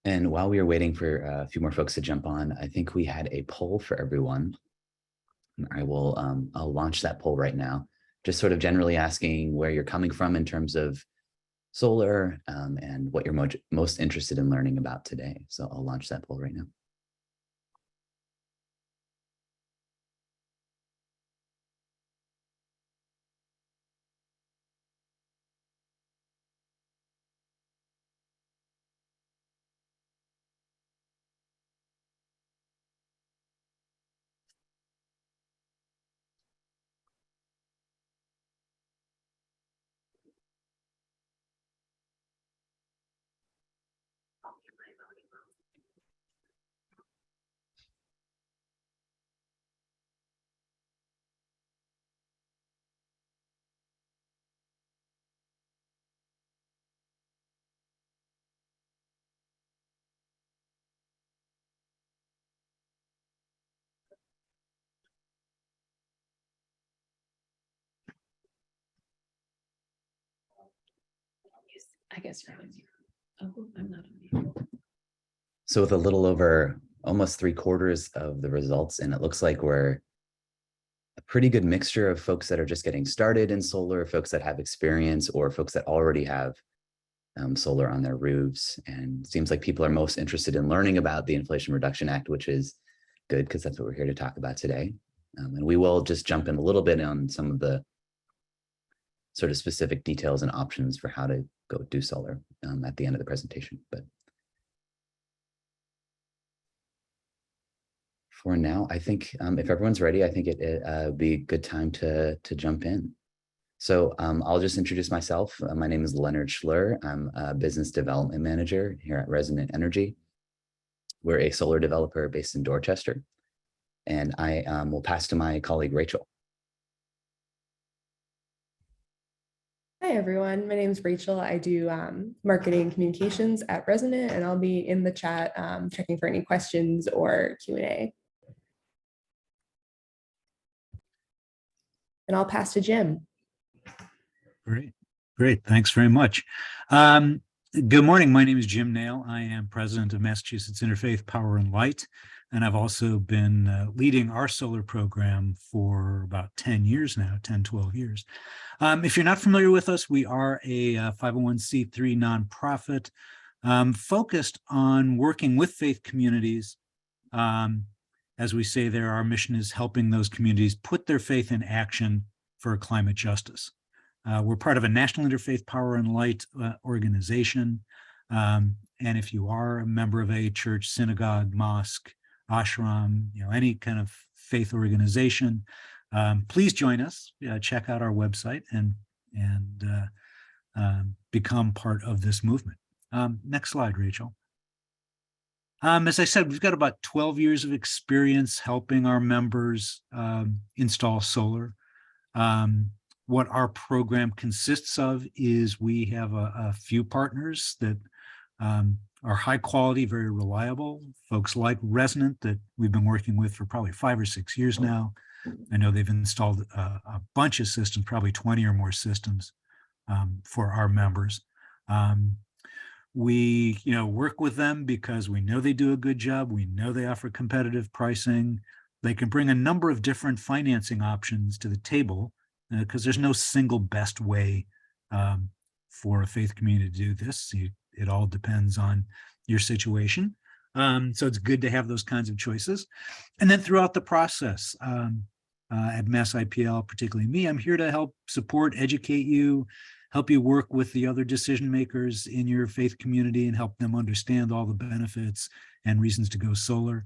And while we are waiting for a few more folks to jump on, I think we had a poll for everyone. I'll launch that poll right now, just sort of generally asking where you're coming from in terms of solar and what you're most interested in learning about today. So I'll launch that poll right now. I guess you're on mute. Oh, I'm not on mute. So with a little over almost 3/4 of the results, and it looks like we're a pretty good mixture of folks that are just getting started in solar, folks that have experience, or folks that already have solar on their roofs. And it seems like people are most interested in learning about the Inflation Reduction Act, which is good because that's what we're here to talk about today. And we will just jump in a little bit on some of the sort of specific details and options for how to go do solar at the end of the presentation. But for now, I think if everyone's ready, I think it would be a good time to jump in. So I'll just introduce myself. My name is Leonard Schlur. I'm a business development manager here at Resonant Energy. We're a solar developer based in Dorchester. And I will pass to my colleague, Rachel. Hi, everyone. My name is Rachel. I do marketing communications at Resonant, and I'll be in the chat checking for any questions or Q&A. And I'll pass to Jim. Great. Thanks very much. Good morning. My name is Jim Nail. I am president of Massachusetts Interfaith Power and Light, and I've also been leading our solar program for about 10 years now, 10, 12 years. If you're not familiar with us, we are a 501c3 nonprofit focused on working with faith communities. As we say there, our mission is helping those communities put their faith in action for climate justice. We're part of a National Interfaith Power and Light organization. And if you are a member of a church, synagogue, mosque, ashram, any kind of faith organization, please join us. Check out our website and become part of this movement. Next slide, Rachel. As I said, we've got about 12 years of experience helping our members install solar. What our program consists of is we have a few partners that are high quality, very reliable, folks like Resonant that we've been working with for probably 5 or 6 years now. I know they've installed a bunch of systems, probably 20 or more systems for our members. We work with them because we know they do a good job. We know they offer competitive pricing. They can bring a number of different financing options to the table because there's no single best way for a faith community to do this. It all depends on your situation. So it's good to have those kinds of choices. And then throughout the process at Mass IPL, particularly me, I'm here to help support, educate you, help you work with the other decision makers in your faith community and help them understand all the benefits and reasons to go solar.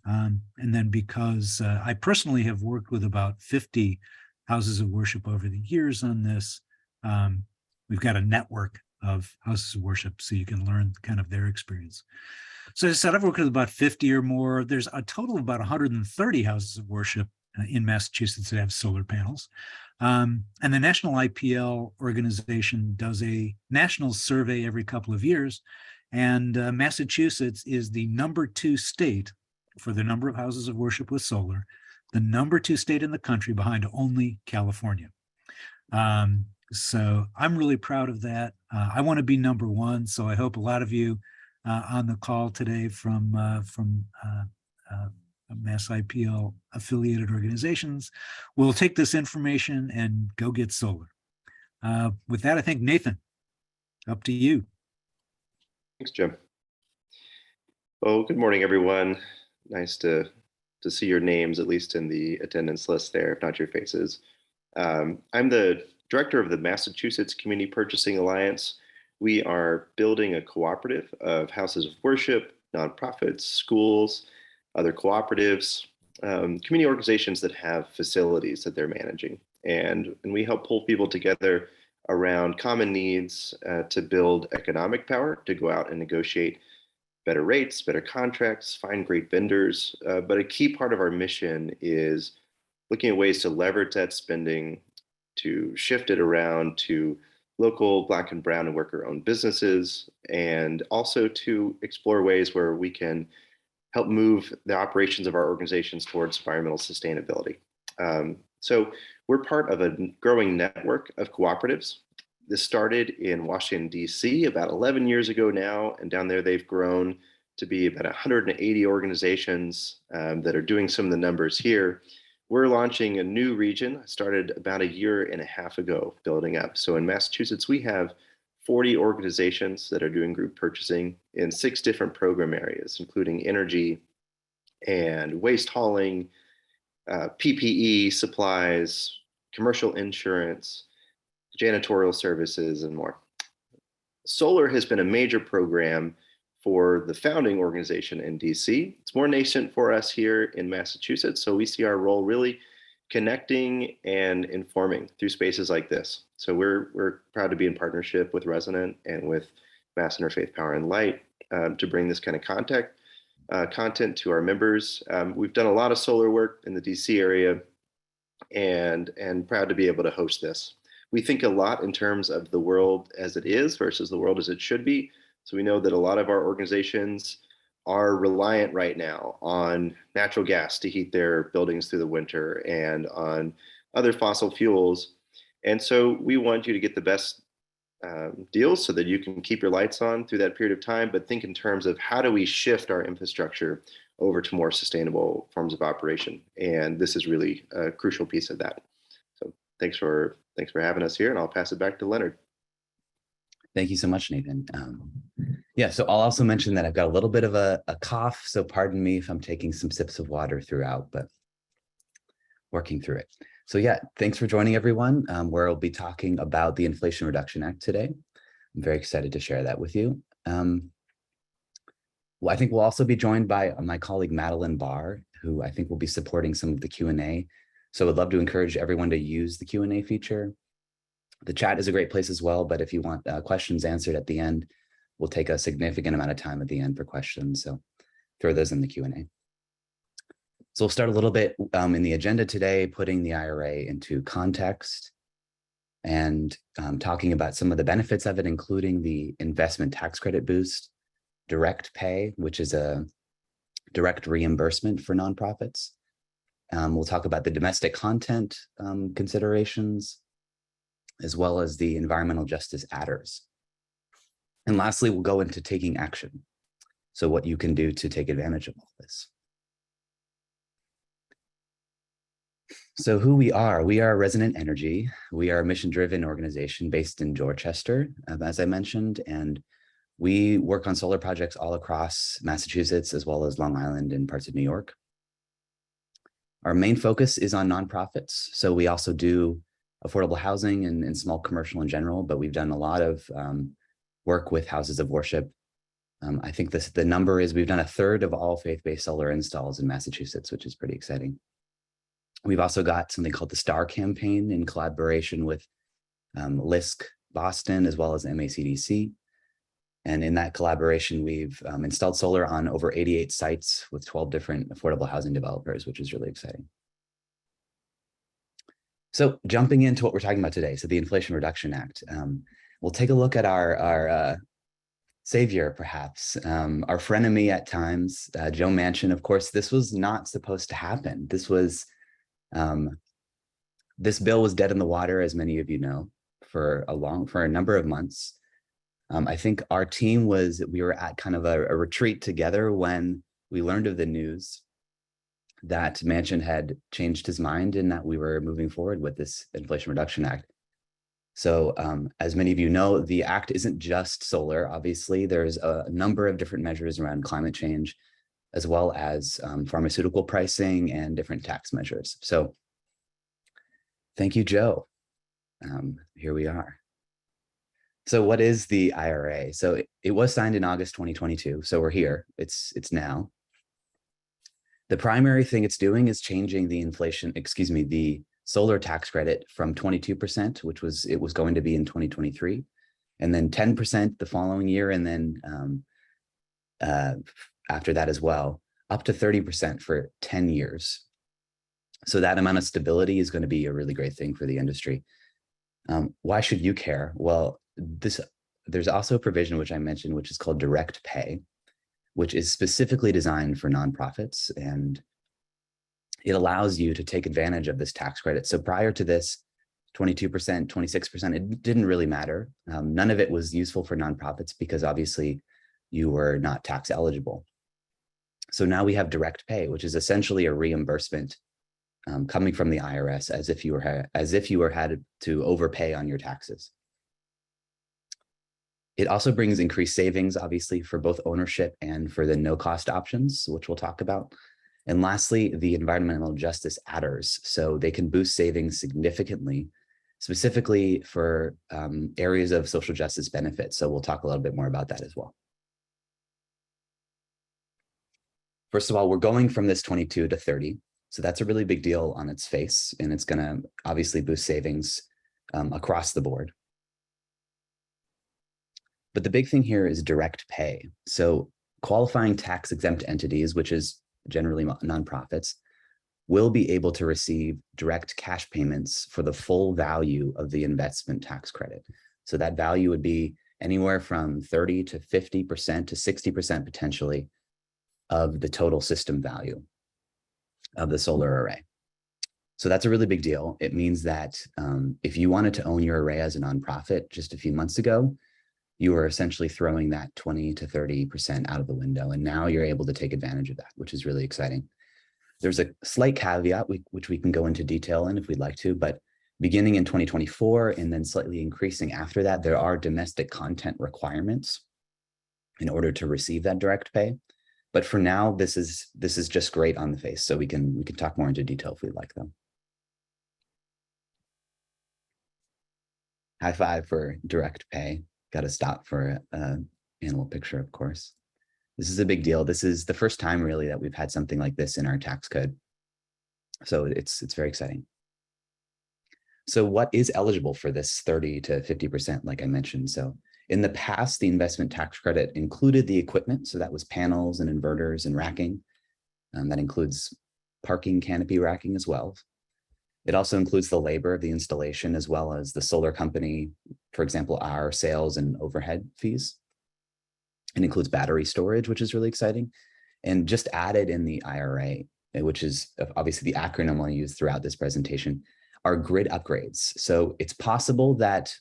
And then because I personally have worked with about 50 houses of worship over the years on this, we've got a network of houses of worship so you can learn kind of their experience. So as I said, I've worked with about 50 or more. There's a total of about 130 houses of worship in Massachusetts that have solar panels. And the National IPL organization does a national survey every couple of years. And Massachusetts is the #2 state for the number of houses of worship with solar, the #2 state in the country behind only California. So I'm really proud of that. I want to be #1. So I hope a lot of you on the call today from Mass IPL affiliated organizations will take this information and go get solar. With that, I think, Nathan, up to you. Thanks, Jim. Well, good morning, everyone. Nice to see your names, at least in the attendance list there, if not your faces. I'm the director of the Massachusetts Community Purchasing Alliance. We are building a cooperative of houses of worship, nonprofits, schools, other cooperatives, community organizations that have facilities that they're managing. And we help pull people together around common needs to build economic power, to go out and negotiate better rates, better contracts, find great vendors. But a key part of our mission is looking at ways to leverage that spending, to shift it around to local Black and Brown and worker-owned businesses, and also to explore ways where we can help move the operations of our organizations towards environmental sustainability. So we're part of a growing network of cooperatives. This started in Washington, D.C. about 11 years ago now, and down there they've grown to be about 180 organizations that are doing some of the numbers here. We're launching a new region, started about a year and a half ago, building up. So in Massachusetts, we have 40 organizations that are doing group purchasing in 6 different program areas, including energy and waste hauling, PPE supplies, commercial insurance, janitorial services, and more. Solar has been a major program for the founding organization in DC. It's more nascent for us here in Massachusetts, so we see our role really connecting and informing through spaces like this. So we're proud to be in partnership with Resonant and with Mass Interfaith Power and Light to bring this kind of content to our members. We've done a lot of solar work in the DC area, and proud to be able to host this. We think a lot in terms of the world as it is versus the world as it should be. So we know that a lot of our organizations are reliant right now on natural gas to heat their buildings through the winter and on other fossil fuels. And so we want you to get the best deals so that you can keep your lights on through that period of time, but think in terms of how do we shift our infrastructure over to more sustainable forms of operation. And this is really a crucial piece of that. So thanks for having us here, and I'll pass it back to Leonard. Thank you so much, Nathan. Yeah, so I'll also mention that I've got a little bit of a cough, so pardon me if I'm taking some sips of water throughout, but working through it. So yeah, thanks for joining everyone, where we'll be talking about the Inflation Reduction Act today. I'm very excited to share that with you. Well, I think we'll also be joined by my colleague, Madeline Barr, who I think will be supporting some of the Q&A. So I'd love to encourage everyone to use the Q&A feature. The chat is a great place as well, but if you want questions answered at the end, we'll take a significant amount of time at the end for questions. So throw those in the Q&A. So we'll start a little bit in the agenda today, putting the IRA into context and talking about some of the benefits of it, including the investment tax credit boost, direct pay, which is a direct reimbursement for nonprofits. We'll talk about the domestic content considerations, as well as the environmental justice adders. And lastly, we'll go into taking action. So what you can do to take advantage of all this. So who we are Resonant Energy. We are a mission-driven organization based in Dorchester, as I mentioned, and we work on solar projects all across Massachusetts, as well as Long Island and parts of New York. Our main focus is on nonprofits. So we also do affordable housing and small commercial in general, but we've done a lot of work with houses of worship. I think the number is we've done 1/3 of all faith-based solar installs in Massachusetts, which is pretty exciting. We've also got something called the STAR campaign in collaboration with LISC Boston, as well as MACDC. And in that collaboration, we've installed solar on over 88 sites with 12 different affordable housing developers, which is really exciting. So jumping into what we're talking about today, so the Inflation Reduction Act, we'll take a look at our savior, perhaps, our frenemy at times, Joe Manchin. Of course, this was not supposed to happen. This bill was dead in the water, as many of you know, for a number of months. I think our team we were at kind of a retreat together when we learned of the news that Manchin had changed his mind and that we were moving forward with this Inflation Reduction Act. So as many of you know, the act isn't just solar. Obviously, there's a number of different measures around climate change, as well as pharmaceutical pricing and different tax measures. So thank you, Joe. Here we are. So what is the IRA? So it was signed in August 2022. So we're here. It's now. The primary thing it's doing is changing the solar tax credit from 22%, which it was going to be in 2023, and then 10% the following year, and then after that as well, up to 30% for 10 years. So that amount of stability is going to be a really great thing for the industry. Why should you care? Well, there's also a provision which I mentioned, which is called direct pay, which is specifically designed for nonprofits, and it allows you to take advantage of this tax credit. So prior to this, 22%, 26%, it didn't really matter. None of it was useful for nonprofits because obviously you were not tax eligible. So now we have direct pay, which is essentially a reimbursement coming from the IRS as if you were had to overpay on your taxes. It also brings increased savings, obviously, for both ownership and for the no-cost options, which we'll talk about. And lastly, the environmental justice adders. So they can boost savings significantly, specifically for areas of social justice benefits. So we'll talk a little bit more about that as well. First of all, we're going from this 22 to 30. So that's a really big deal on its face, and it's going to obviously boost savings across the board. But the big thing here is direct pay. So qualifying tax exempt entities, which is generally nonprofits, will be able to receive direct cash payments for the full value of the investment tax credit. So that value would be anywhere from 30 to 50% to 60% potentially of the total system value of the solar array. So that's a really big deal. It means that if you wanted to own your array as a nonprofit just a few months ago, you were essentially throwing that 20 to 30% out of the window. And now you're able to take advantage of that, which is really exciting. There's a slight caveat, which we can go into detail in if we'd like to, but beginning in 2024 and then slightly increasing after that, there are domestic content requirements in order to receive that direct pay. But for now, this is just great on the face. So we can talk more into detail if we'd like though. High five for direct pay. Got to stop for an animal picture, of course. This is a big deal. This is the first time really that we've had something like this in our tax code. So it's very exciting. So what is eligible for this 30 to 50%, like I mentioned? So in the past, the investment tax credit included the equipment. So that was panels and inverters and racking. That includes parking canopy racking as well. It also includes the labor of the installation as well as the solar company, for example, our sales and overhead fees. It includes battery storage, which is really exciting. And just added in the IRA, which is obviously the acronym I'll use throughout this presentation, are grid upgrades. So it's possible that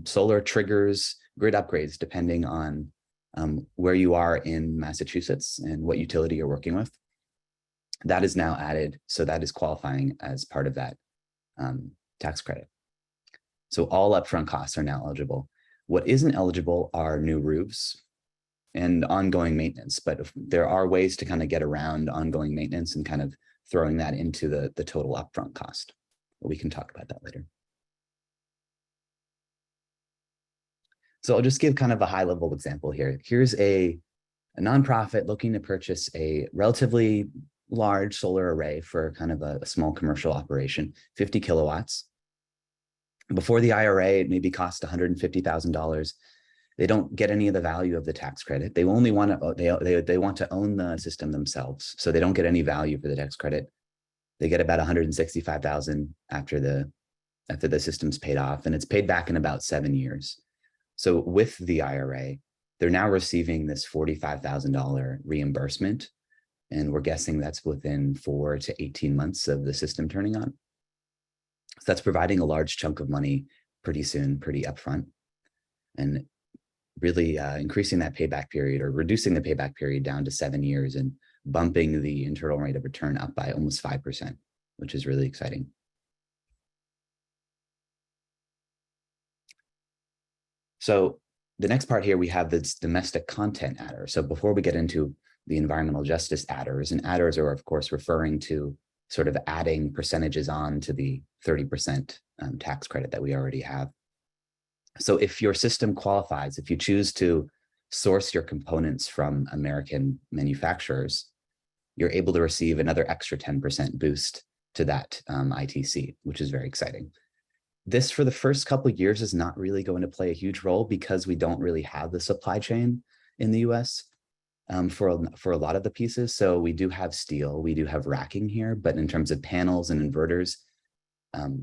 solar triggers grid upgrades depending on where you are in Massachusetts and what utility you're working with. That is now added. So that is qualifying as part of that tax credit. So all upfront costs are now eligible. What isn't eligible are new roofs and ongoing maintenance, but there are ways to kind of get around ongoing maintenance and kind of throwing that into the total upfront cost. But we can talk about that later. So I'll just give kind of a high level example here. Here's a nonprofit looking to purchase a relatively large solar array for kind of a small commercial operation, 50 kilowatts. Before the IRA, it maybe cost $150,000. They don't get any of the value of the tax credit. They only want to they want to own the system themselves, so they don't get any value for the tax credit. They get about $165,000 after the system's paid off, and it's paid back in about 7 years. So with the IRA, they're now receiving this $45,000 reimbursement. And we're guessing that's within 4 to 18 months of the system turning on. So that's providing a large chunk of money pretty soon, pretty upfront. And really increasing that payback period or reducing the payback period down to 7 years and bumping the internal rate of return up by almost 5%, which is really exciting. So the next part here, we have this domestic content adder. So before we get into the environmental justice adders, and adders are of course referring to sort of adding percentages on to the 30% tax credit that we already have. So if your system qualifies, if you choose to source your components from American manufacturers, you're able to receive another extra 10% boost to that ITC, which is very exciting. This, for the first couple of years, is not really going to play a huge role because we don't really have the supply chain in the US for a lot of the pieces. So we do have steel, we do have racking here, but in terms of panels and inverters,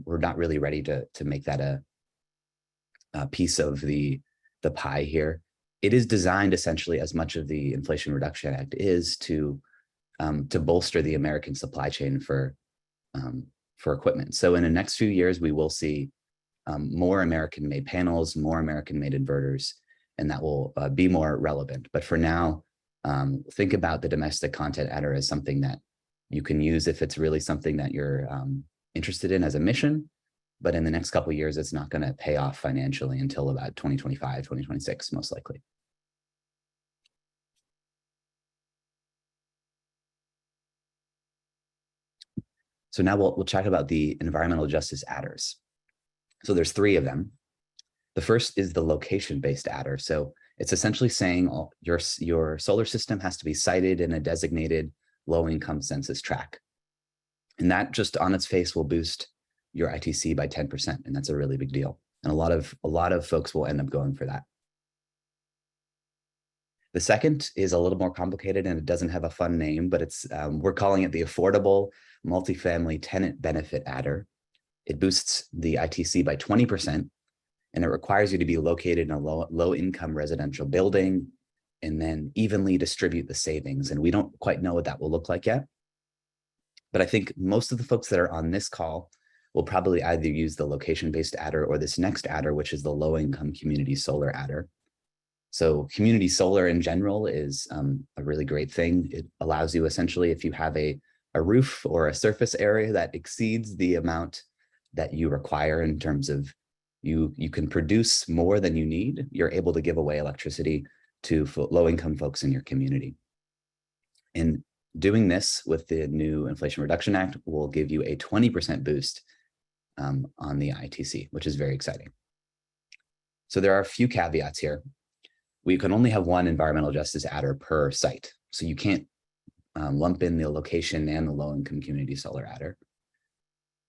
we're not really ready to make that a piece of the pie here. It is designed essentially, as much of the Inflation Reduction Act is, to bolster the American supply chain for equipment. So in the next few years, we will see more American-made panels, more American-made inverters, and that will be more relevant. But for now, think about the domestic content adder as something that you can use if it's really something that you're interested in as a mission. But in the next couple of years, it's not going to pay off financially until about 2025, 2026, most likely. So now we'll chat about the environmental justice adders. So there's 3 of them. The first is the location-based adder. So it's essentially saying your solar system has to be sited in a designated low-income census tract. And that just on its face will boost your ITC by 10%, and that's a really big deal. And a lot of folks will end up going for that. The second is a little more complicated, and it doesn't have a fun name, but it's we're calling it the Affordable Multifamily Tenant Benefit Adder. It boosts the ITC by 20%, and it requires you to be located in a low-income residential building and then evenly distribute the savings. And we don't quite know what that will look like yet. But I think most of the folks that are on this call will probably either use the location-based adder or this next adder, which is the low-income community solar adder. So community solar in general is a really great thing. It allows you essentially, if you have a roof or a surface area that exceeds the amount that you require in terms of you can produce more than you need, you're able to give away electricity to low-income folks in your community. And doing this with the new Inflation Reduction Act will give you a 20% boost on the ITC, which is very exciting. So there are a few caveats here. We can only have one environmental justice adder per site. So you can't lump in the location and the low-income community solar adder.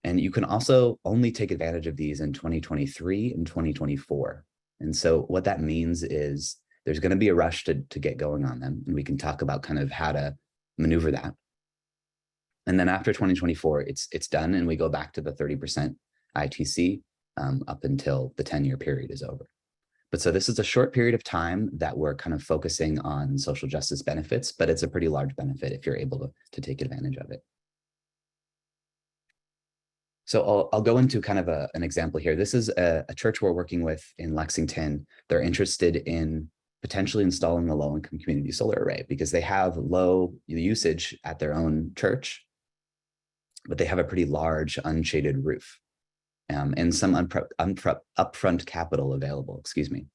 And you can also only take advantage of these in 2023 and 2024. And so what that means is there's going to be a rush to get going on them. And we can talk about kind of how to maneuver that. And then after 2024, it's done, and we go back to the 30% ITC up until the 10-year period is over. But so this is a short period of time that we're kind of focusing on social justice benefits, but it's a pretty large benefit if you're able to take advantage of it. So I'll go into kind of an example here. This is a church we're working with in Lexington. They're interested in potentially installing a low-income community solar array because they have low usage at their own church, but they have a pretty large unshaded roof and some upfront capital available, excuse me.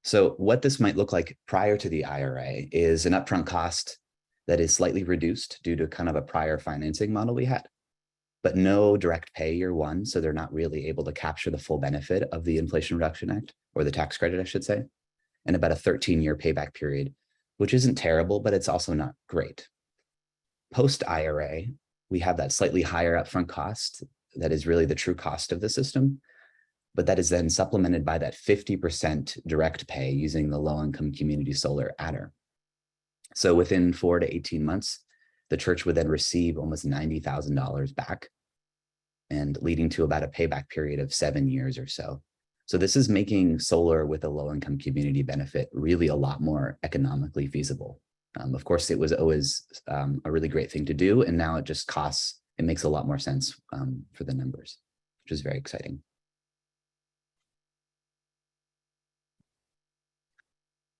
So what this might look like prior to the IRA is an upfront cost that is slightly reduced due to kind of a prior financing model we had, but no direct pay year one. So they're not really able to capture the full benefit of the Inflation Reduction Act, or the tax credit, I should say, and about a 13-year payback period, which isn't terrible, but it's also not great. Post IRA, we have that slightly higher upfront cost that is really the true cost of the system, but that is then supplemented by that 50% direct pay using the low-income community solar adder. So within 4 to 18 months, the church would then receive almost $90,000 back, and leading to about a payback period of 7 years or so. So this is making solar with a low-income community benefit really a lot more economically feasible. Of course, it was always a really great thing to do, and now it just costs, it makes a lot more sense for the numbers, which is very exciting.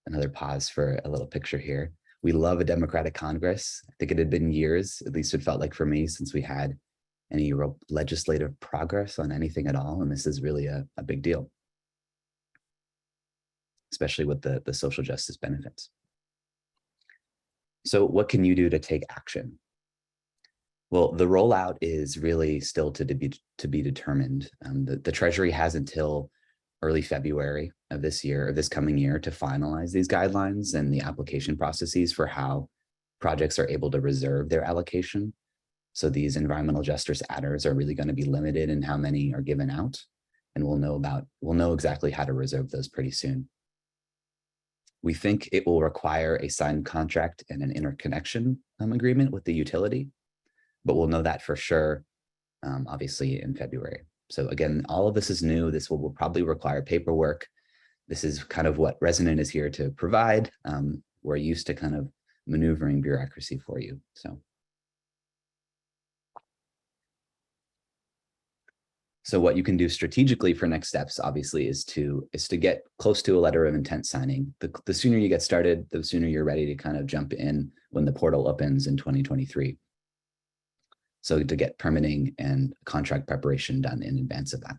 another pause for a little picture here. We love a Democratic Congress. I think it had been years, at least it felt like for me, since we had any real legislative progress on anything at all. And this is really a big deal, especially with the social justice benefits. So what can you do to take action? Well, the rollout is really still to be determined. The Treasury has until early February of this year, or this coming year, to finalize these guidelines and the application processes for how projects are able to reserve their allocation. So these environmental justice adders are really going to be limited in how many are given out, and we'll know exactly how to reserve those pretty soon. We think it will require a signed contract and an interconnection agreement with the utility, but we'll know that for sure, obviously in February. So again, all of this is new. This will probably require paperwork. This is kind of what Resonant is here to provide. We're used to kind of maneuvering bureaucracy for you. So what you can do strategically for next steps, obviously, is to get close to a letter of intent signing. The sooner you get started, the sooner you're ready to kind of jump in when the portal opens in 2023. So to get permitting and contract preparation done in advance of that.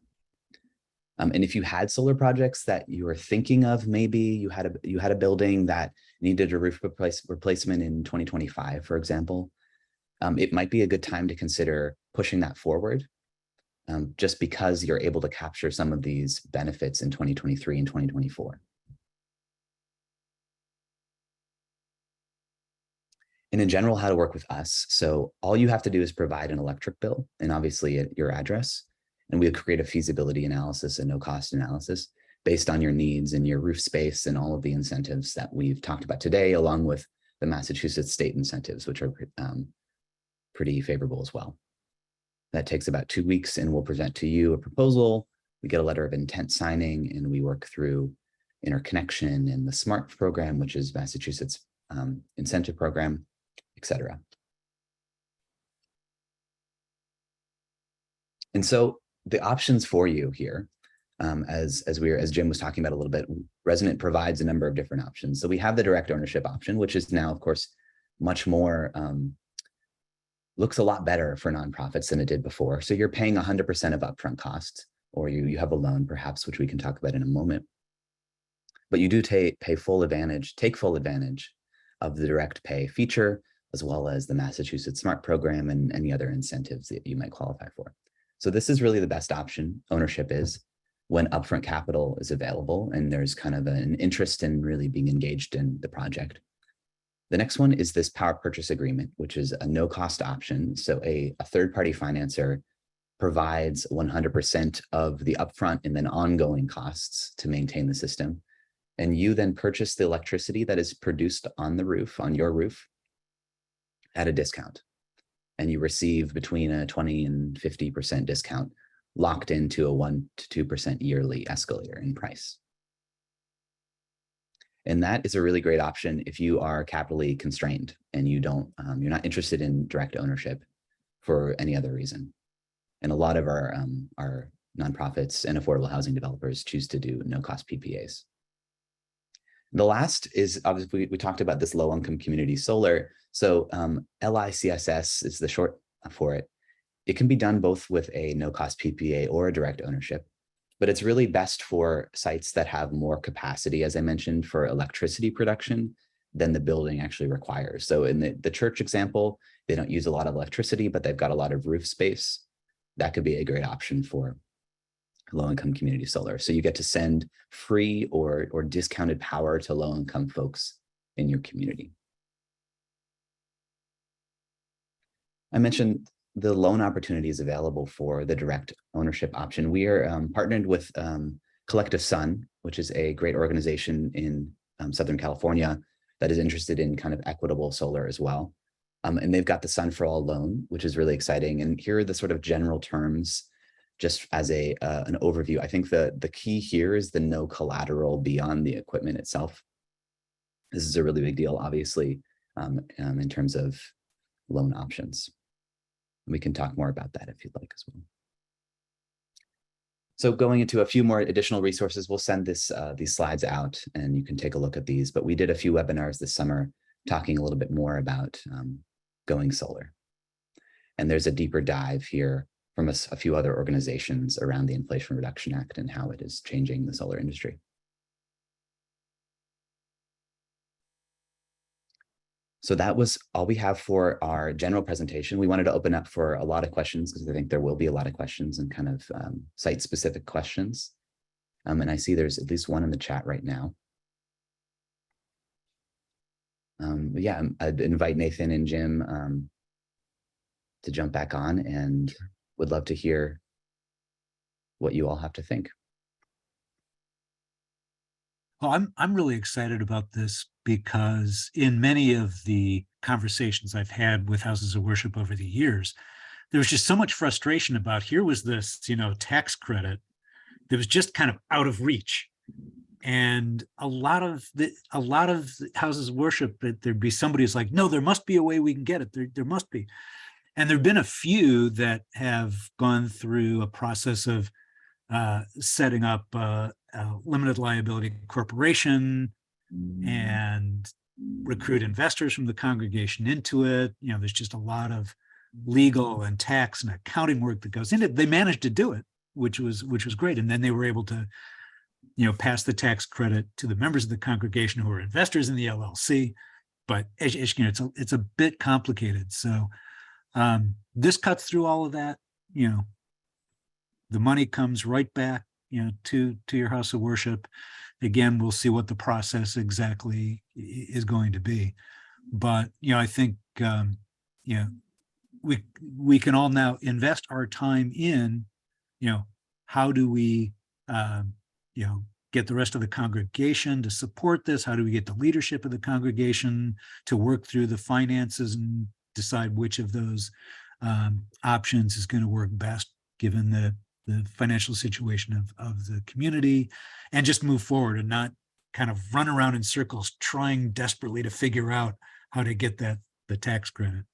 And if you had solar projects that you were thinking of, maybe you had a building that needed a roof replacement in 2025, for example, it might be a good time to consider pushing that forward, just because you're able to capture some of these benefits in 2023 and 2024. And in general, how to work with us. So all you have to do is provide an electric bill and obviously your address, and we'll create a feasibility analysis and no cost analysis based on your needs and your roof space and all of the incentives that we've talked about today, along with the Massachusetts state incentives, which are pretty favorable as well. That takes about 2 weeks, and we'll present to you a proposal. We get a letter of intent signing, and we work through interconnection and the SMART program, which is Massachusetts incentive program, etc. And so the options for you here, as Jim was talking about a little bit, Resonant provides a number of different options. So we have the direct ownership option, which is now, of course, much more, looks a lot better for nonprofits than it did before. So you're paying 100% of upfront costs, or you have a loan perhaps, which we can talk about in a moment. But you do take full advantage of the direct pay feature, as well as the Massachusetts SMART program and any other incentives that you might qualify for. So this is really the best option, ownership is, when upfront capital is available and there's kind of an interest in really being engaged in the project. The next one is this power purchase agreement, which is a no-cost option. So a third-party financer provides 100% of the upfront and then ongoing costs to maintain the system. And you then purchase the electricity that is produced on the roof, on your roof, at a discount. And you receive between a 20 and 50% discount, locked into a 1 to 2% yearly escalator in price. And that is a really great option if you are capitally constrained and you're not interested in direct ownership for any other reason. And a lot of our nonprofits and affordable housing developers choose to do no-cost PPAs. The last is, obviously, we talked about this low-income community solar. So LICSS is the short for it. It can be done both with a no-cost PPA or a direct ownership, but it's really best for sites that have more capacity, as I mentioned, for electricity production than the building actually requires. So in the church example, they don't use a lot of electricity, but they've got a lot of roof space. That could be a great option for low-income community solar. So you get to send free or discounted power to low-income folks in your community. I mentioned the loan opportunities available for the direct ownership option. We are partnered with Collective Sun, which is a great organization in Southern California that is interested in kind of equitable solar as well. And they've got the Sun for All loan, which is really exciting. And here are the sort of general terms, just as an overview. I think the key here is the no collateral beyond the equipment itself. This is a really big deal, obviously, in terms of loan options. We can talk more about that if you'd like as well. So going into a few more additional resources, we'll send these slides out and you can take a look at these. But we did a few webinars this summer talking a little bit more about going solar. And there's a deeper dive here from a few other organizations around the Inflation Reduction Act and how it is changing the solar industry. So that was all we have for our general presentation. We wanted to open up for a lot of questions because I think there will be a lot of questions and kind of site-specific questions. And I see there's at least one in the chat right now. But yeah, I'd invite Nathan and Jim to jump back on and would love to hear what you all have to think. Well, I'm really excited about this because in many of the conversations I've had with houses of worship over the years, there was just so much frustration about here was this, tax credit that was just kind of out of reach. And a lot of houses of worship, there'd be somebody who's like, no, there must be a way we can get it. There must be. And there've been a few that have gone through a process of setting up a limited liability corporation and recruit investors from the congregation into it. There's just a lot of legal and tax and accounting work that goes into it. They managed to do it, which was great. And then they were able to, pass the tax credit to the members of the congregation who are investors in the LLC. But it's a bit complicated. So this cuts through all of that. The money comes right back, to your house of worship. Again, we'll see what the process exactly is going to be. But, I think, we can all now invest our time in, how do we, get the rest of the congregation to support this? How do we get the leadership of the congregation to work through the finances and decide which of those options is going to work best given the financial situation of the community, and just move forward and not kind of run around in circles trying desperately to figure out how to get the tax credit.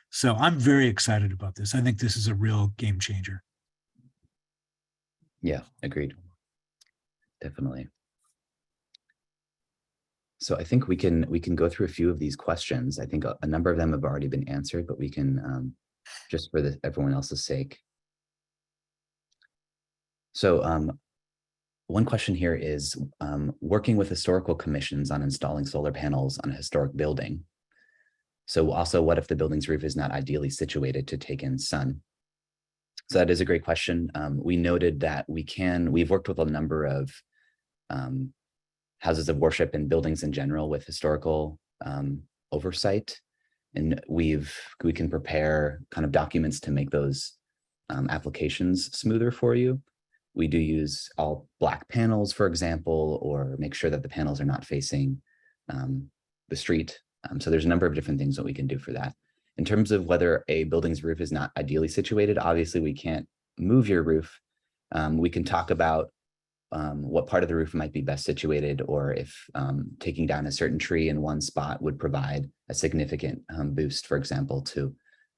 So I'm very excited about this. I think this is a real game changer. Yeah, agreed. Definitely. So I think we can go through a few of these questions. I think a number of them have already been answered, but we can just for everyone else's sake. So one question here is working with historical commissions on installing solar panels on a historic building. So also, what if the building's roof is not ideally situated to take in sun? So that is a great question. We noted that we've worked with a number of houses of worship and buildings in general with historical oversight. And we can prepare kind of documents to make those applications smoother for you. We do use all black panels, for example, or make sure that the panels are not facing the street. So there's a number of different things that we can do for that. In terms of whether a building's roof is not ideally situated, obviously we can't move your roof. We can talk about what part of the roof might be best situated, or if taking down a certain tree in one spot would provide a significant boost, for example, to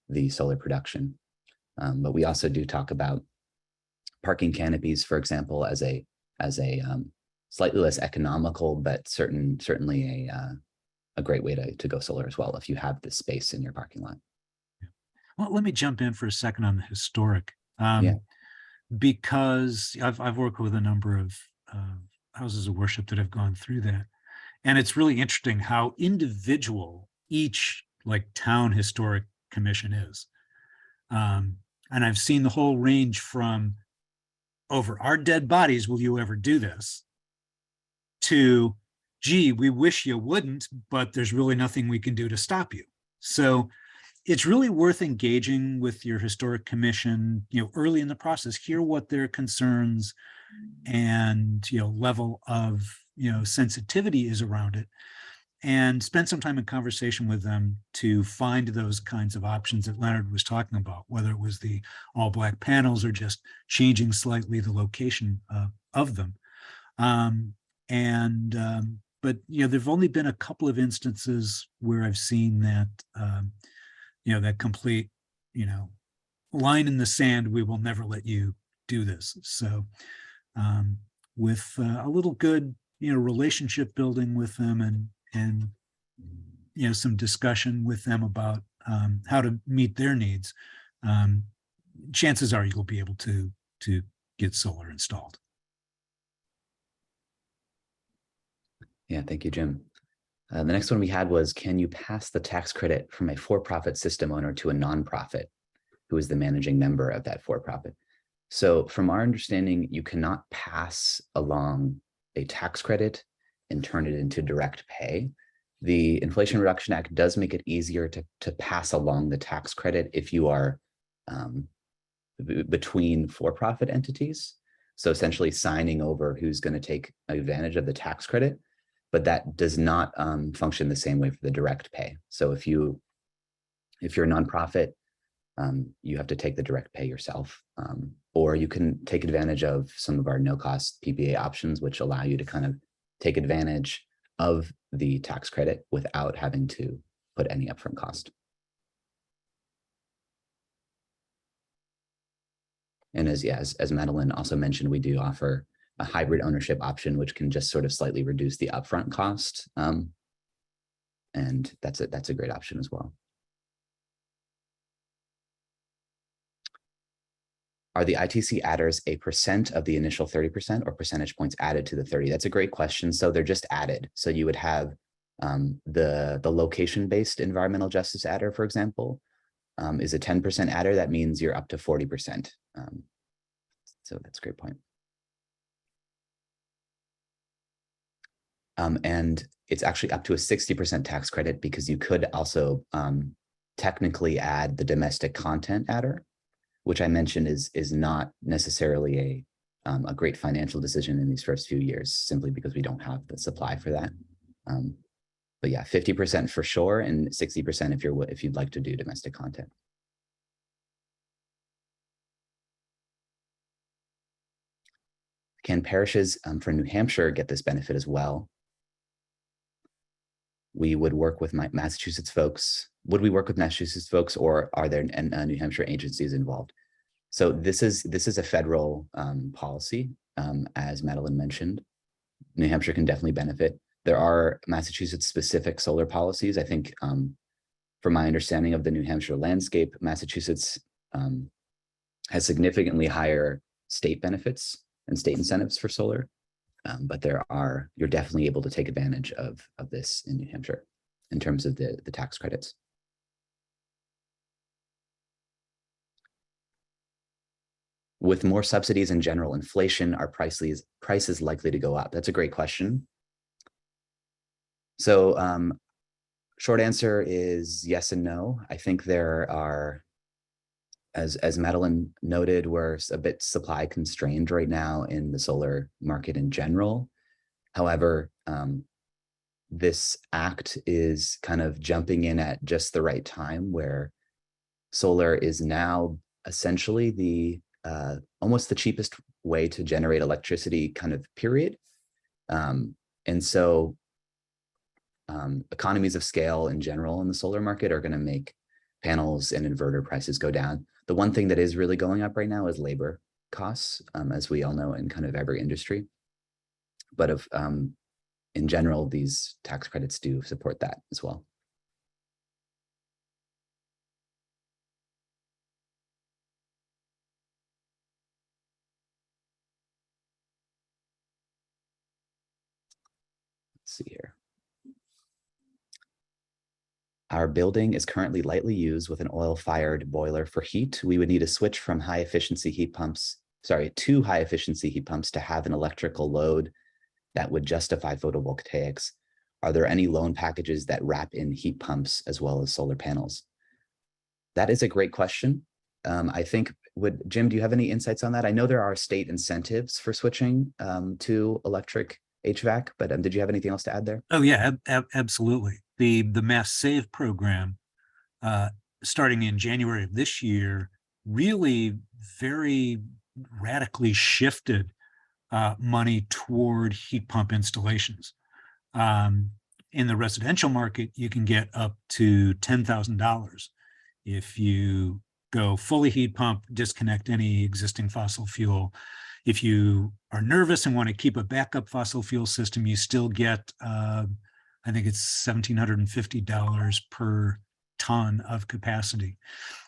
the solar production. But we also do talk about parking canopies, for example, as a slightly less economical, but certainly a great way to go solar as well if you have the space in your parking lot. Well, let me jump in for a second on the historic. Because I've worked with a number of houses of worship that have gone through that. And it's really interesting how individual each town historic commission is. And I've seen the whole range from over our dead bodies, will you ever do this? To, gee, we wish you wouldn't, but there's really nothing we can do to stop you. So it's really worth engaging with your historic commission, early in the process, hear what their concerns and, level of, sensitivity is around it, and spend some time in conversation with them to find those kinds of options that Leonard was talking about, whether it was the all black panels or just changing slightly the location of them. But, there've only been a couple of instances where I've seen that, that complete, line in the sand, we will never let you do this. So with a little good, relationship building with them and some discussion with them about how to meet their needs, chances are you'll be able to get solar installed. Yeah, thank you, Jim. The next one we had was, can you pass the tax credit from a for-profit system owner to a nonprofit who is the managing member of that for-profit? So from our understanding, you cannot pass along a tax credit and turn it into direct pay. The Inflation Reduction Act does make it easier to pass along the tax credit if you are between for-profit entities. So essentially signing over who's going to take advantage of the tax credit, but that does not function the same way for the direct pay. So if you're a nonprofit, you have to take the direct pay yourself, or you can take advantage of some of our no-cost PPA options, which allow you to kind of take advantage of the tax credit without having to put any upfront cost. And as Madeline also mentioned, we do offer a hybrid ownership option, which can just sort of slightly reduce the upfront cost. And that's a great option as well. Are the ITC adders a % of the initial 30% or percentage points added to the 30? That's a great question. So they're just added. So you would have the location-based environmental justice adder, for example, is a 10% adder. That means you're up to 40%. So that's a great point. And it's actually up to a 60% tax credit because you could also technically add the domestic content adder, which I mentioned is not necessarily a great financial decision in these first few years, simply because we don't have the supply for that. But yeah, 50% for sure, and 60% if you'd like to do domestic content. Can parishes for New Hampshire get this benefit as well? We would work with Massachusetts folks. Would we work with Massachusetts folks, or are there New Hampshire agencies involved? So this is a federal policy, as Madeline mentioned. New Hampshire can definitely benefit. There are Massachusetts specific solar policies. I think from my understanding of the New Hampshire landscape, Massachusetts has significantly higher state benefits and state incentives for solar. But you're definitely able to take advantage of this in New Hampshire in terms of the tax credits. With more subsidies and general inflation, are prices likely to go up? That's a great question. So short answer is yes and no. I think there are, as Madeline noted, we're a bit supply constrained right now in the solar market in general. However, this act is kind of jumping in at just the right time, where solar is now essentially almost the cheapest way to generate electricity, kind of period. And so economies of scale in general in the solar market are going to make panels and inverter prices go down. The one thing that is really going up right now is labor costs, as we all know in kind of every industry. But in general, these tax credits do support that as well. Let's see here. Our building is currently lightly used with an oil-fired boiler for heat. We would need a switch from to high-efficiency heat pumps to have an electrical load that would justify photovoltaics. Are there any loan packages that wrap in heat pumps as well as solar panels? That is a great question. I think, Jim, do you have any insights on that? I know there are state incentives for switching to electric HVAC, but did you have anything else to add there? Oh yeah, absolutely. The Mass Save program, starting in January of this year, really very radically shifted money toward heat pump installations. In the residential market, you can get up to $10,000 if you go fully heat pump, disconnect any existing fossil fuel. If you are nervous and want to keep a backup fossil fuel system, you still get, I think it's $1,750 per ton of capacity.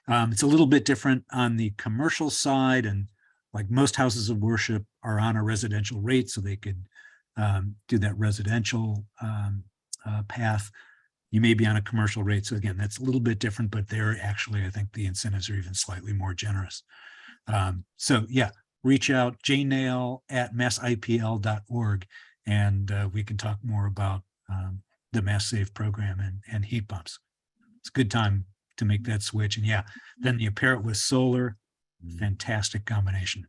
It's a little bit different on the commercial side, and like most houses of worship are on a residential rate, so they could do that residential path. You may be on a commercial rate. So again, that's a little bit different, but there actually, I think the incentives are even slightly more generous. So yeah, reach out, jnail@massipl.org, and we can talk more about the Mass Save program and heat pumps. It's a good time to make that switch. And yeah, then you pair it with solar, fantastic combination.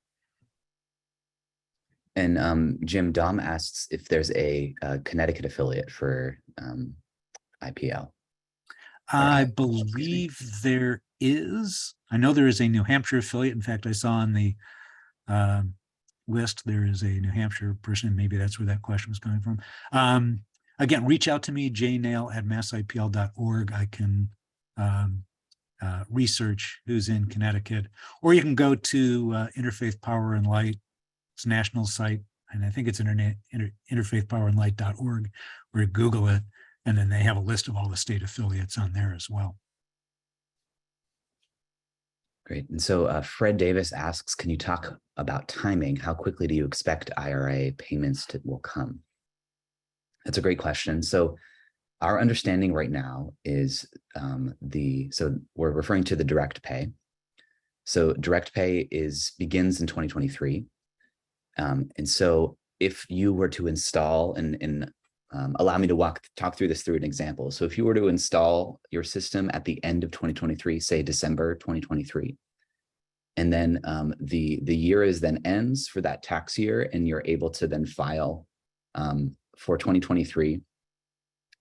And Jim, Dom asks if there's a Connecticut affiliate for IPL. I excuse me. believe there is. I know there is a New Hampshire affiliate. In fact, I saw on the list there is a New Hampshire person. Maybe that's where that question was coming from. Again, reach out to me, jnail@massipl.org. I can research who's in Connecticut, or you can go to Interfaith Power and Light. It's a national site, and I think it's interfaithpowerandlight.org, or Google it, and then they have a list of all the state affiliates on there as well. Great. And so Fred Davis asks, can you talk about timing? How quickly do you expect IRA payments will come? That's a great question. So our understanding right now is so we're referring to the direct pay. So direct pay begins in 2023. And so if you were to install and allow me to talk through this through an example. So if you were to install your system at the end of 2023, say December 2023, and then the year then ends for that tax year, and you're able to then file for 2023.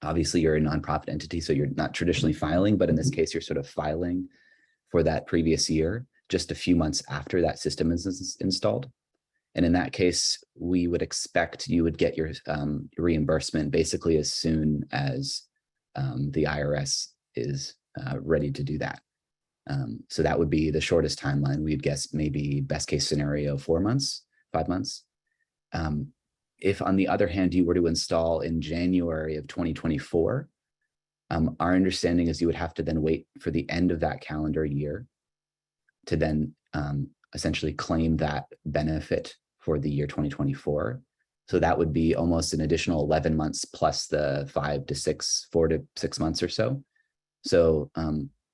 Obviously, you're a nonprofit entity, so you're not traditionally filing, but in this case, you're sort of filing for that previous year, just a few months after that system is installed. And in that case, we would expect you would get your reimbursement basically as soon as the IRS is ready to do that. So that would be the shortest timeline. We'd guess maybe best case scenario, 4 months, 5 months. If on the other hand, you were to install in January of 2024, our understanding is you would have to then wait for the end of that calendar year to then essentially claim that benefit for the year 2024. So that would be almost an additional 11 months plus the 4 to 6 months or so. So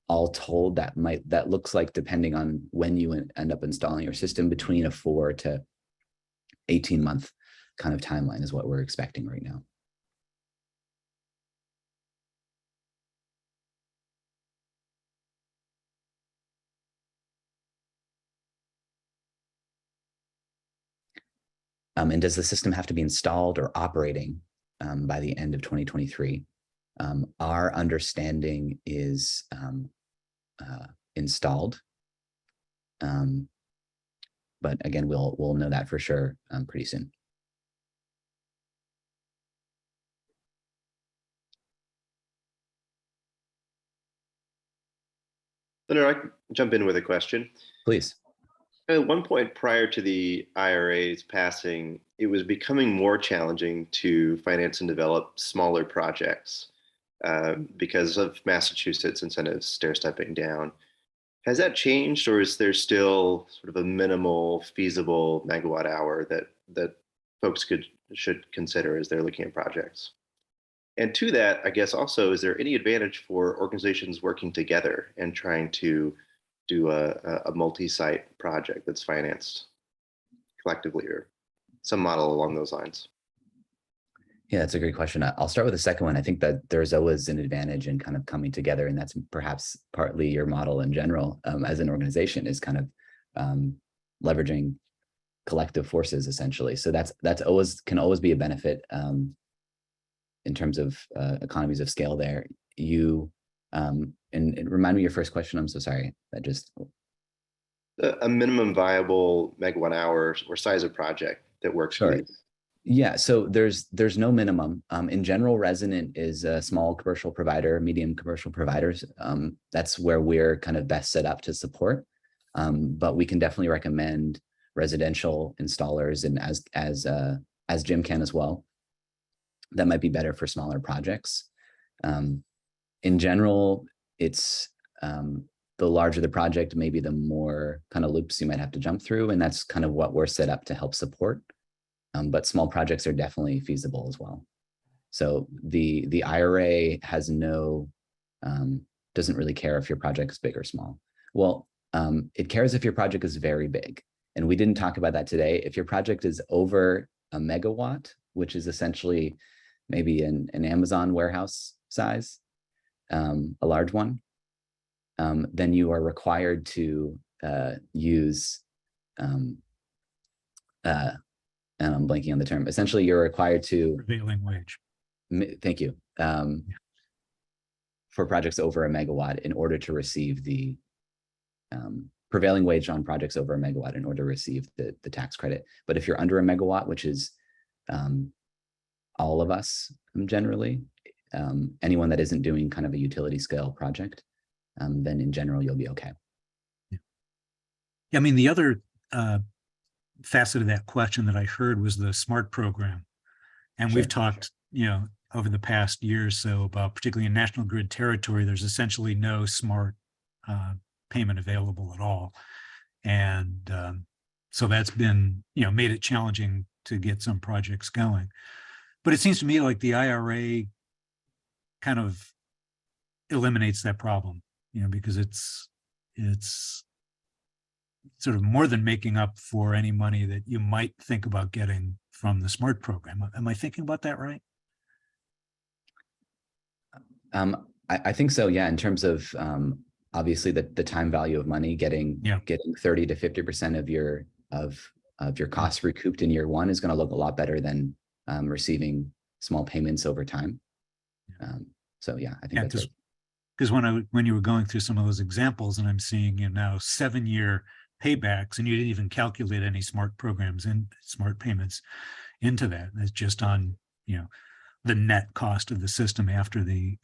all told, that looks like, depending on when you end up installing your system, between a 4 to 18 month kind of timeline is what we're expecting right now. And does the system have to be installed or operating by the end of 2023? Our understanding is installed. But again, we'll know that for sure pretty soon. Senator, I can jump in with a question. Please. At one point prior to the IRA's passing, it was becoming more challenging to finance and develop smaller projects because of Massachusetts incentives stair-stepping down. Has that changed, or is there still sort of a minimal feasible megawatt hour that folks should consider as they're looking at projects? And to that, I guess also, is there any advantage for organizations working together and trying to do a multi-site project that's financed collectively, or some model along those lines? Yeah, that's a great question. I'll start with the second one. I think that there's always an advantage in kind of coming together, and that's perhaps partly your model in general as an organization, is kind of leveraging collective forces essentially. So that's always can always be a benefit in terms of economies of scale there. You and remind me your first question. I'm so sorry. That just A minimum viable megawatt hour or size of project that works. Sure. Yeah, so there's no minimum. In general, Resonant is a small commercial provider, medium commercial providers. That's where we're kind of best set up to support. But we can definitely recommend residential installers, and as Jim can as well. That might be better for smaller projects. In general, it's the larger the project, maybe the more kind of loops you might have to jump through, and that's kind of what we're set up to help support. But small projects are definitely feasible as well. So the IRA has doesn't really care if your project is big or small. Well, it cares if your project is very big. And we didn't talk about that today. If your project is over a megawatt, which is essentially maybe an Amazon warehouse size, a large one, then you are required to use and I'm blanking on the term. Essentially, you're required to Prevailing wage. thank you for projects over a megawatt in order to receive the prevailing wage on projects over a megawatt in order to receive the tax credit. But if you're under a megawatt, which is all of us generally, anyone that isn't doing kind of a utility scale project, then in general, you'll be okay. Yeah, I mean, the other facet of that question that I heard was the SMART program. And we've talked, over the past year or so about, particularly in national grid territory, there's essentially no SMART payment available at all. And so that's been, made it challenging to get some projects going. But it seems to me like the IRA kind of eliminates that problem, because it's sort of more than making up for any money that you might think about getting from the SMART program. Am I thinking about that right? I think so, yeah, in terms of obviously the time value of money, getting 30 to 50% of your costs recouped in year one is going to look a lot better than receiving small payments over time. So yeah, I think that's right. Because when you were going through some of those examples, and I'm seeing now 7-year paybacks, and you didn't even calculate any SMART programs and SMART payments into that. It's just on the net cost of the system after the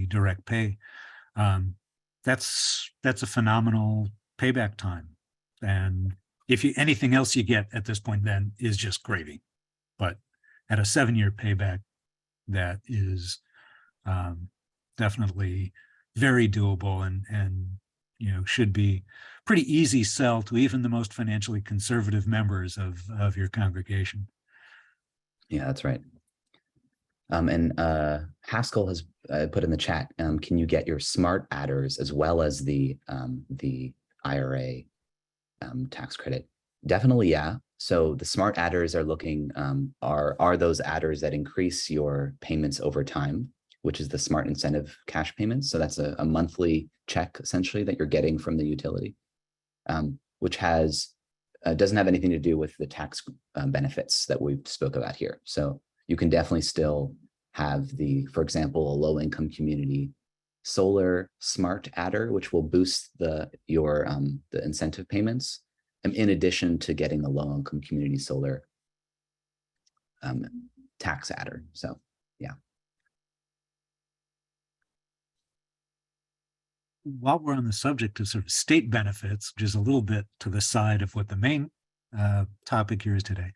direct pay. That's a phenomenal payback time, and if anything else you get at this point then is just gravy. But at a 7-year payback, that is definitely very doable and should be pretty easy sell to even the most financially conservative members of your congregation. Yeah, that's right. And Haskell has put in the chat, can you get your smart adders as well as the IRA tax credit? Definitely, yeah. So the smart adders are looking, are those adders that increase your payments over time, which is the smart incentive cash payments. So that's a monthly check essentially that you're getting from the utility, which doesn't have anything to do with the tax benefits that we spoke about here. So you can definitely still have for example, a low-income community solar smart adder, which will boost the incentive payments, in addition to getting the low-income community solar tax adder. So yeah. While we're on the subject of sort of state benefits, which is a little bit to the side of what the main topic here is today,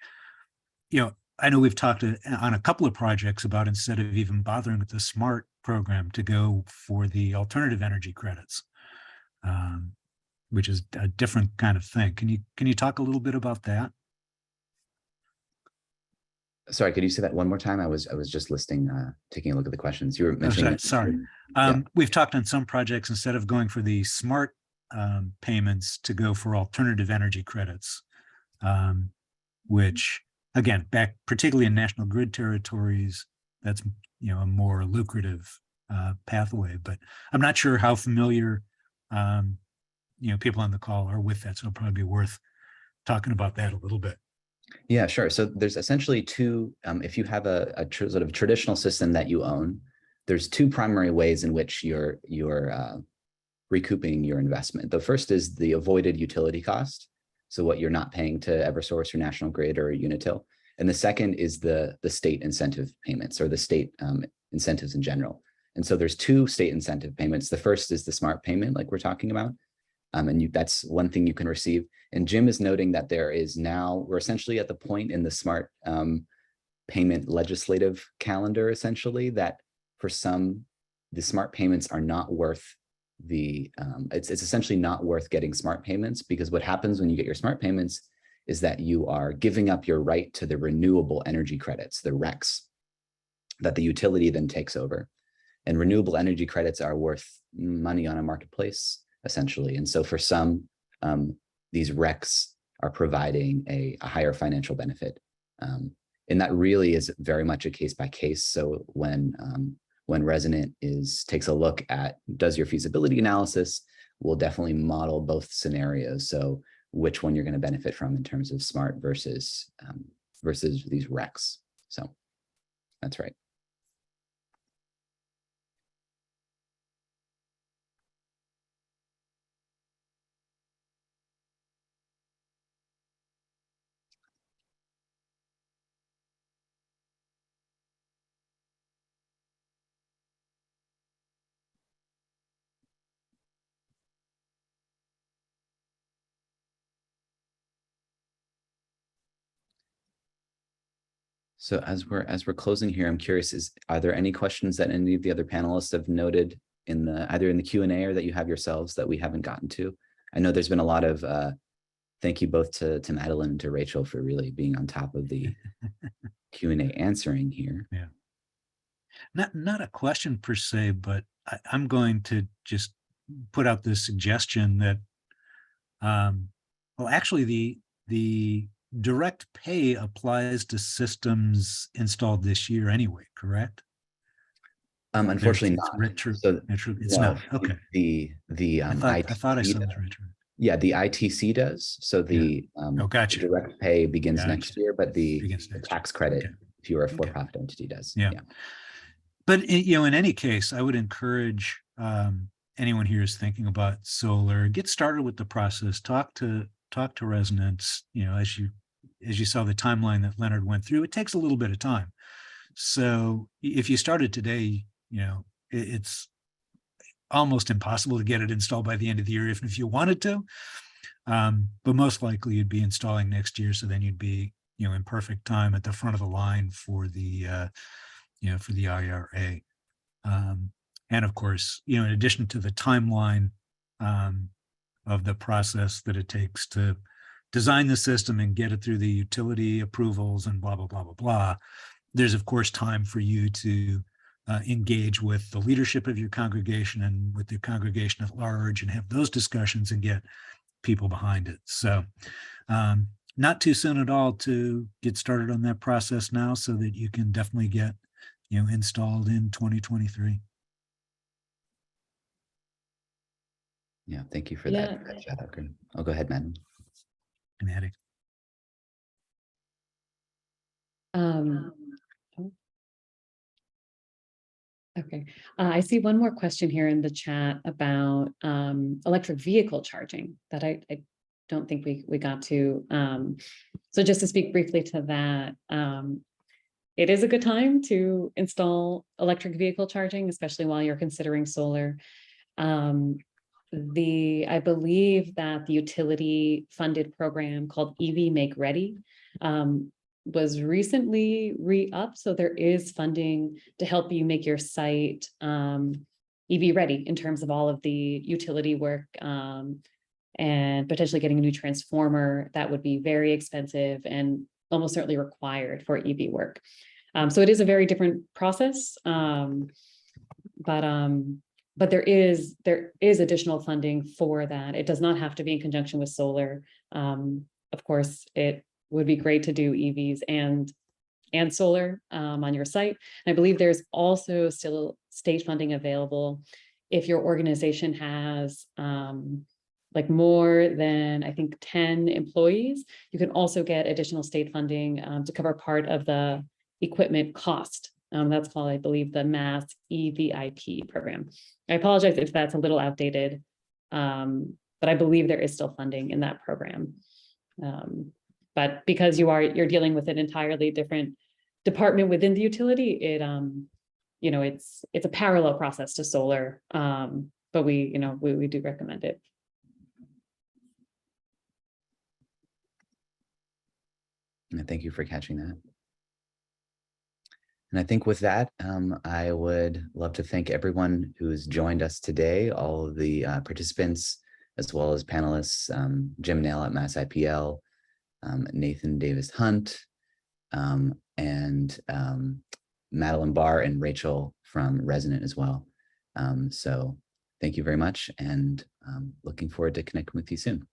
I know we've talked on a couple of projects about, instead of even bothering with the SMART program, to go for the alternative energy credits, which is a different kind of thing. Can you talk a little bit about that? Sorry, could you say that one more time? I was just listening, taking a look at the questions. You were mentioning. Sorry. We've talked on some projects, instead of going for the SMART payments, to go for alternative energy credits, which, again, particularly in national grid territories, that's a more lucrative pathway. But I'm not sure how familiar people on the call are with that, so it'll probably be worth talking about that a little bit. Yeah, sure. So there's essentially two, if you have a sort of traditional system that you own, there's two primary ways in which you're recouping your investment. The first is the avoided utility cost. So what you're not paying to Eversource or National Grid or Unitil. And the second is the state incentive payments, or the state incentives in general. And so there's two state incentive payments. The first is the smart payment, like we're talking about. And that's one thing you can receive. And Jim is noting that we're essentially at the point in the smart payment legislative calendar, essentially, that for some, the smart payments are not worth it's essentially not worth getting smart payments, because what happens when you get your smart payments is that you are giving up your right to the renewable energy credits, the RECs, that the utility then takes over. And renewable energy credits are worth money on a marketplace, essentially. And so for some, these RECs are providing a higher financial benefit. And that really is very much a case by case. So when Resonant takes a look at, does your feasibility analysis, we'll definitely model both scenarios. So which one you're going to benefit from in terms of smart versus these RECs. So that's right. So as we're closing here, I'm curious, are there any questions that any of the other panelists have noted either in the Q&A or that you have yourselves that we haven't gotten to? I know there's been a lot of thank you both to Madeline and to Rachel for really being on top of the Q&A answering here. Yeah. Not a question per se, but I'm going to just put out this suggestion that, well, actually the direct pay applies to systems installed this year anyway, correct? Unfortunately It's not. retro. So It's no, not. Okay. the I thought I saw this retro. Yeah, the ITC does. So the gotcha. the direct pay begins Gotcha. next year, but the Begins next tax credit, Okay. if you're a for-profit entity, does. Yeah. But in any case, I would encourage anyone here is thinking about solar, get started with the process. Talk to Resonance. As you saw the timeline that Leonard went through, it takes a little bit of time. So if you started today, it's almost impossible to get it installed by the end of the year, even if you wanted to. But most likely you'd be installing next year, so then you'd be in perfect time at the front of the line for the for the IRA. And of course, in addition to the timeline of the process that it takes to design the system and get it through the utility approvals and blah, blah, blah, blah, blah, there's of course time for you to engage with the leadership of your congregation and with the congregation at large and have those discussions and get people behind it. So not too soon at all to get started on that process now, so that you can definitely get installed in 2023. Yeah, thank you for that. I'll go ahead, Madam. Maddie. Okay, I see one more question here in the chat about electric vehicle charging that I don't think we got to. So just to speak briefly to that, it is a good time to install electric vehicle charging, especially while you're considering solar. I believe that the utility funded program called EV Make Ready was recently re-upped. So there is funding to help you make your site EV ready in terms of all of the utility work and potentially getting a new transformer that would be very expensive and almost certainly required for EV work. So it is a very different process, but there is additional funding for that. It does not have to be in conjunction with solar. Of course, it would be great to do EVs and solar on your site. And I believe there's also still state funding available if your organization has like more than, I think, 10 employees. You can also get additional state funding to cover part of the equipment cost. That's called, I believe, the Mass EVIP program. I apologize if that's a little outdated, but I believe there is still funding in that program. But because you're dealing with an entirely different department within the utility, it's a parallel process to solar. But we do recommend it. And thank you for catching that. And I think with that, I would love to thank everyone who's joined us today, all of the participants, as well as panelists, Jim Nail at Mass IPL, Nathan Davis Hunt, and Madeline Barr and Rachel from Resonant as well. So thank you very much, and looking forward to connecting with you soon.